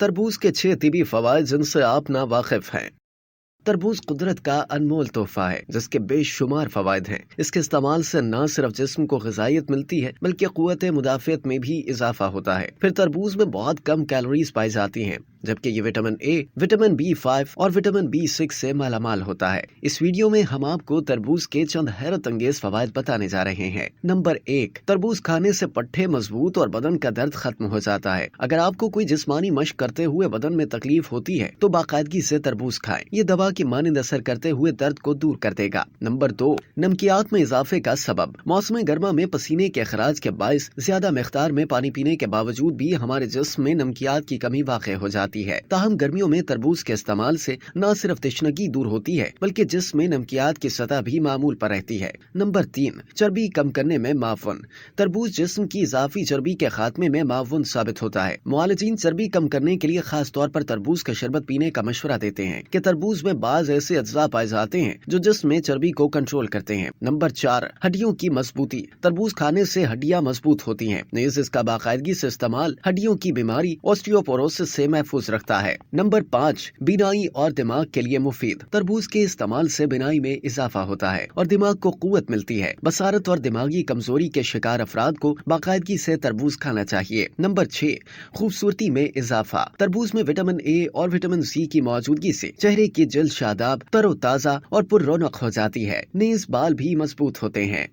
तरबूज के 6 तिबी फवायद जिनसे आप ना वाकिफ हैं। तरबूज कुदरत का अनमोल तोहफा है जिसके बेशुमार फवायद हैं। इसके इस्तेमाल से न सिर्फ जिस्म को ग़िज़ाइयत मिलती है बल्कि क़ुव्वत मुदाफ़ियत में भी इजाफा होता है। फिर तरबूज में बहुत कम कैलोरीज पाई जाती हैं, जबकि ये विटामिन ए, विटामिन B5 और विटामिन B6 से मालामाल होता है। इस वीडियो में हम आपको तरबूज के चंद हैरत अंगेज फवायद बताने जा रहे हैं। नंबर 1, तरबूज खाने से पट्ठे मजबूत और बदन का दर्द खत्म हो जाता है। अगर आपको कोई जिस्मानी मशक करते हुए बदन में तकलीफ होती है तो बाकायदगी से तरबूज खाएं। ये दवा की मानंद असर करते हुए दर्द को दूर कर देगा। नंबर 2, नमकियात में इजाफे का सबब। मौसम गर्मा में पसीने के अखराज के बायस ज्यादा मिकदार में पानी पीने के बावजूद भी हमारे जिस्म में नमकियात की कमी वाक़ हो जाती है। ताहम गर्मियों में तरबूज के इस्तेमाल से न सिर्फ तशनगी दूर होती है बल्कि जिस्म में नमकियात की सतह भी मामूल पर रहती है। नंबर 3, चर्बी कम करने में मावन। तरबूज जिस्म की इजाफी चर्बी के खात्मे में मावन साबित होता है। मुआलिजीन चर्बी कम करने के लिए खास तौर पर तरबूज का शरबत पीने का मशवरा देते हैं कि तरबूज में बाज ऐसे अज्जा पाए जाते हैं जो जिस्म में चर्बी को कंट्रोल करते हैं। नंबर 4, हड्डियों की मजबूती। तरबूज खाने से हड्डियां मजबूत होती हैं। नीज़ इसका बाकायदगी से इस्तेमाल हड्डियों की बीमारी ऑस्टियोपोरोसिस से महफूज रखता है। नंबर 5, बीनाई और दिमाग के लिए मुफीद। तरबूज के इस्तेमाल से बीनाई में इजाफा होता है और दिमाग को कुव्वत मिलती है। बसारत और दिमागी कमजोरी के शिकार अफराद को बाकायदगी से तरबूज खाना चाहिए। नंबर 6, खूबसूरती में इजाफा। तरबूज में विटामिन ए और विटामिन सी की मौजूदगी से चेहरे की जल्द शादाब, तरोताजा और पुररौनक हो जाती है। नीज बाल भी मजबूत होते हैं।